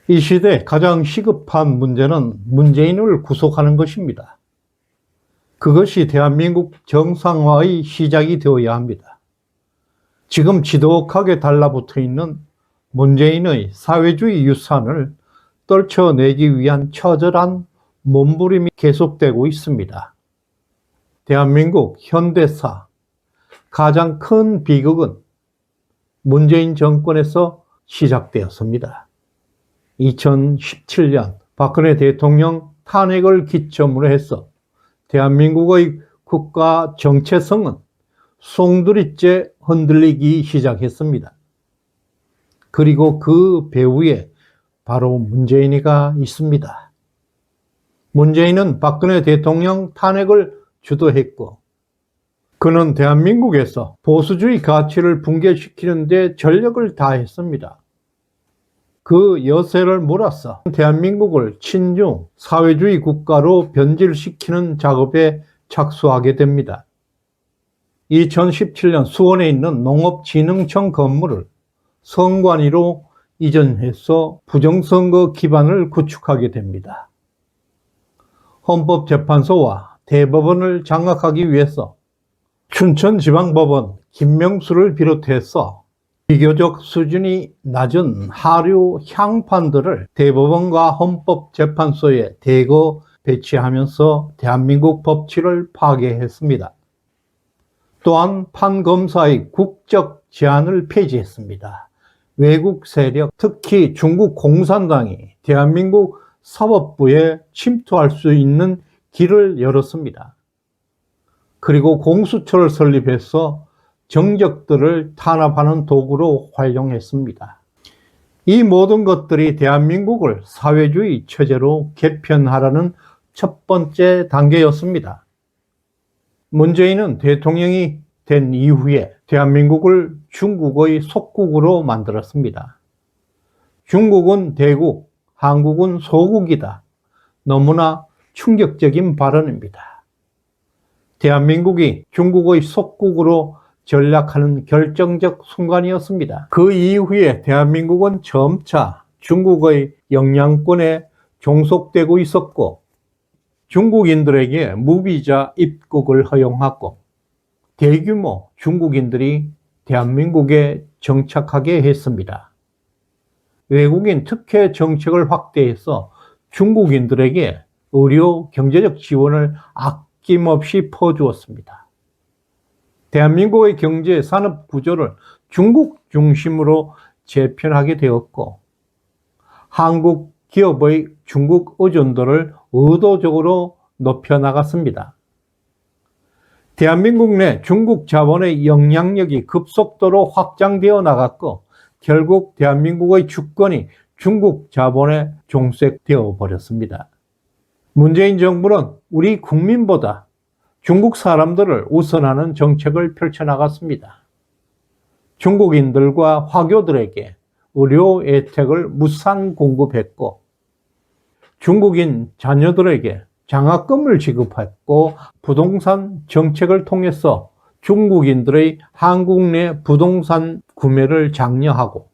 이 시대 가장 시급한 문제는 문재인을 구속하는 것입니다. 그것이 대한민국 정상화의 시작이 되어야 합니다. 지금 지독하게 달라붙어 있는 문재인의 사회주의 유산을 떨쳐내기 위한 처절한 몸부림이 계속되고 있습니다. 대한민국 현대사 가장 큰 비극은 문재인 정권에서 시작되었습니다. 2017년 박근혜 대통령 탄핵을 기점으로 해서 대한민국의 국가 정체성은 송두리째 흔들리기 시작했습니다. 그리고 그 배후에 바로 문재인이가 있습니다. 문재인은 박근혜 대통령 탄핵을 주도했고, 그는 대한민국에서 보수주의 가치를 붕괴시키는 데 전력을 다했습니다. 그 여세를 몰아서 대한민국을 친중 사회주의 국가로 변질시키는 작업에 착수하게 됩니다. 2017년 수원에 있는 농업진흥청 건물을 선관위로 이전해서 부정선거 기반을 구축하게 됩니다. 헌법재판소와 대법원을 장악하기 위해서 춘천지방법원 김명수를 비롯해서 비교적 수준이 낮은 하류 향판들을 대법원과 헌법재판소에 대거 배치하면서 대한민국 법치를 파괴했습니다. 또한 판검사의 국적 제한을 폐지했습니다. 외국 세력, 특히 중국 공산당이 대한민국 사법부에 침투할 수 있는 길을 열었습니다. 그리고 공수처를 설립해서 정적들을 탄압하는 도구로 활용했습니다. 이 모든 것들이 대한민국을 사회주의 체제로 개편하라는 첫 번째 단계였습니다. 문재인은 대통령이 된 이후에 대한민국을 중국의 속국으로 만들었습니다. 중국은 대국, 한국은 소국이다. 너무나 충격적인 발언입니다. 대한민국이 중국의 속국으로 전락하는 결정적 순간이었습니다. 그 이후에 대한민국은 점차 중국의 영향권에 종속되고 있었고, 중국인들에게 무비자 입국을 허용하고 대규모 중국인들이 대한민국에 정착하게 했습니다. 외국인 특혜 정책을 확대해서 중국인들에게 의료, 경제적 지원을 아낌없이 퍼주었습니다. 대한민국의 경제 산업 구조를 중국 중심으로 재편하게 되었고, 한국 기업의 중국 의존도를 의도적으로 높여나갔습니다. 대한민국 내 중국 자본의 영향력이 급속도로 확장되어 나갔고, 결국 대한민국의 주권이 중국 자본에 종색되어 버렸습니다. 문재인 정부는 우리 국민보다 중국 사람들을 우선하는 정책을 펼쳐나갔습니다. 중국인들과 화교들에게 의료 혜택을 무상 공급했고, 중국인 자녀들에게 장학금을 지급했고, 부동산 정책을 통해서 중국인들의 한국 내 부동산 구매를 장려하고,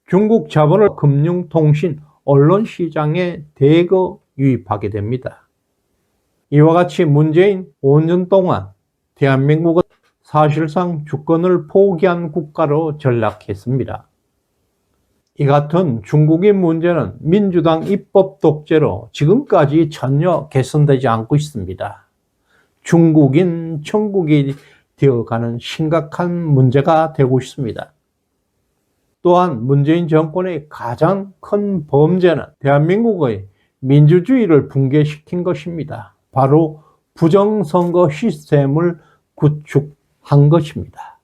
중국 자본을 금융, 통신, 언론 시장에 대거 유입하게 됩니다. 이와 같이 문재인 5년 동안 대한민국은 사실상 주권을 포기한 국가로 전락했습니다. 이 같은 중국인 문제는 민주당 입법 독재로 지금까지 전혀 개선되지 않고 있습니다. 중국인 천국이 되어가는 심각한 문제가 되고 있습니다. 또한 문재인 정권의 가장 큰 범죄는 대한민국의 민주주의를 붕괴시킨 것입니다. 바로 부정선거 시스템을 구축한 것입니다.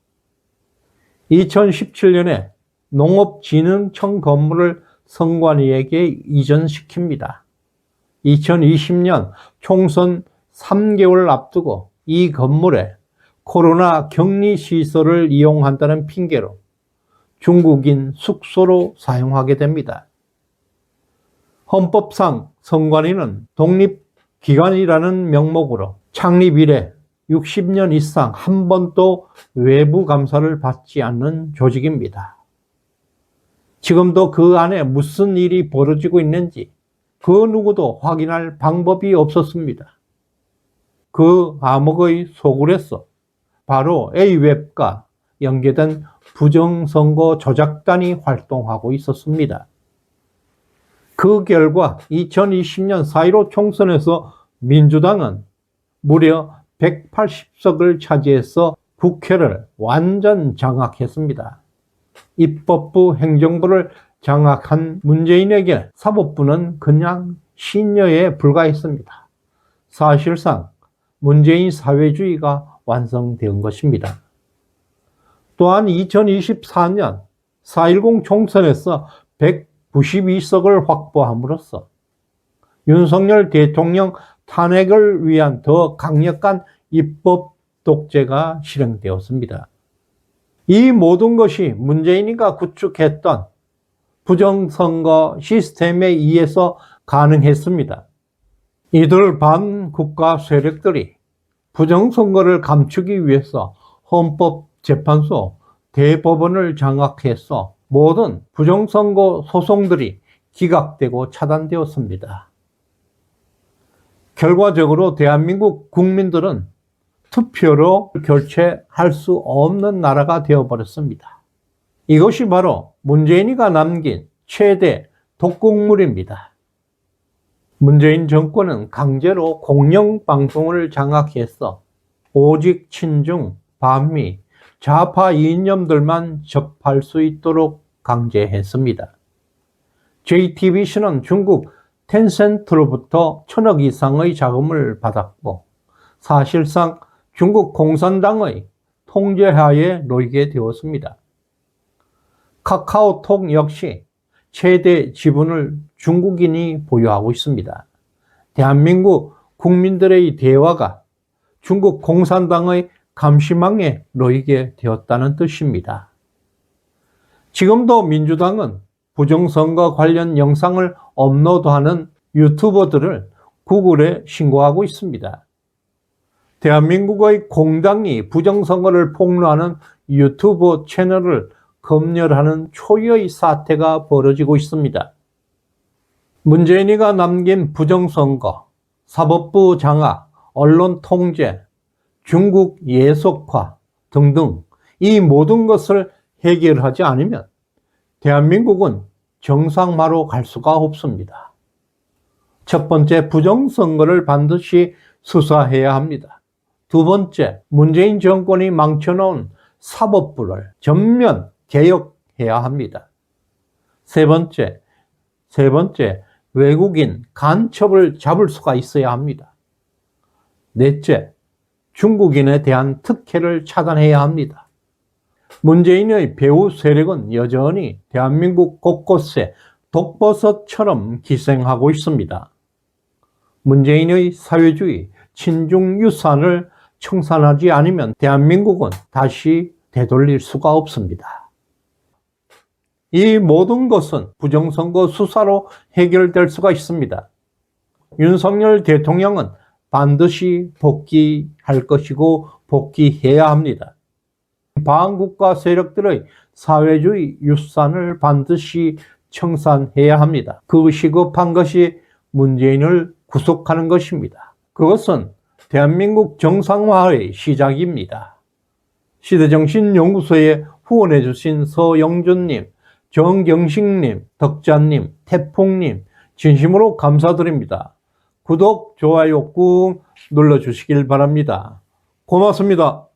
2017년에 농업진흥청 건물을 선관위에게 이전시킵니다. 2020년 총선 3개월 앞두고 이 건물에 코로나 격리시설을 이용한다는 핑계로 중국인 숙소로 사용하게 됩니다. 헌법상 선관위는 독립기관이라는 명목으로 창립 이래 60년 이상 한 번도 외부 감사를 받지 않는 조직입니다. 지금도 그 안에 무슨 일이 벌어지고 있는지 그 누구도 확인할 방법이 없었습니다. 그 암흑의 소굴에서 바로 A웹과 연계된 부정선거 조작단이 활동하고 있었습니다. 그 결과 2020년 4.15 총선에서 민주당은 무려 180석을 차지해서 국회를 완전 장악했습니다. 입법부, 행정부를 장악한 문재인에게 사법부는 그냥 신여에 불과했습니다. 사실상 문재인 사회주의가 완성된 것입니다. 또한 2024년 4.10 총선에서 192석을 확보함으로써 윤석열 대통령 탄핵을 위한 더 강력한 입법 독재가 실행되었습니다. 이 모든 것이 문재인이가 구축했던 부정선거 시스템에 의해서 가능했습니다. 이들 반국가 세력들이 부정선거를 감추기 위해서 헌법재판소, 대법원을 장악해서 모든 부정선거 소송들이 기각되고 차단되었습니다. 결과적으로 대한민국 국민들은 투표로 결체할 수 없는 나라가 되어버렸습니다. 이것이 바로 문재인이가 남긴 최대 독극물입니다. 문재인 정권은 강제로 공영방송을 장악해서 오직 친중, 반미, 좌파 이념들만 접할 수 있도록 강제했습니다. JTBC는 중국 텐센트로부터 1,000억 이상의 자금을 받았고 사실상 중국 공산당의 통제하에 놓이게 되었습니다. 카카오톡 역시 최대 지분을 중국인이 보유하고 있습니다. 대한민국 국민들의 대화가 중국 공산당의 감시망에 놓이게 되었다는 뜻입니다. 지금도 민주당은 부정선거 관련 영상을 업로드하는 유튜버들을 구글에 신고하고 있습니다. 대한민국의 공당이 부정선거를 폭로하는 유튜브 채널을 검열하는 초유의 사태가 벌어지고 있습니다. 문재인이가 남긴 부정선거, 사법부 장악, 언론 통제, 중국 예속화 등등 이 모든 것을 해결하지 않으면 대한민국은 정상화로 갈 수가 없습니다. 첫 번째, 부정선거를 반드시 수사해야 합니다. 두 번째, 문재인 정권이 망쳐놓은 사법부를 전면 개혁해야 합니다. 세 번째, 외국인 간첩을 잡을 수가 있어야 합니다. 넷째, 중국인에 대한 특혜를 차단해야 합니다. 문재인의 배후 세력은 여전히 대한민국 곳곳에 독버섯처럼 기생하고 있습니다. 문재인의 사회주의, 친중 유산을 청산하지 않으면 대한민국은 다시 되돌릴 수가 없습니다. 이 모든 것은 부정선거 수사로 해결될 수가 있습니다. 윤석열 대통령은 반드시 복귀할 것이고 복귀해야 합니다. 반국가 세력들의 사회주의 유산을 반드시 청산해야 합니다. 그 시급한 것이 문재인을 구속하는 것입니다. 그것은 대한민국 정상화의 시작입니다. 시대정신연구소에 후원해 주신 서영준님, 정경식님, 덕자님, 태풍님 진심으로 감사드립니다. 구독, 좋아요 꾹 눌러주시길 바랍니다. 고맙습니다.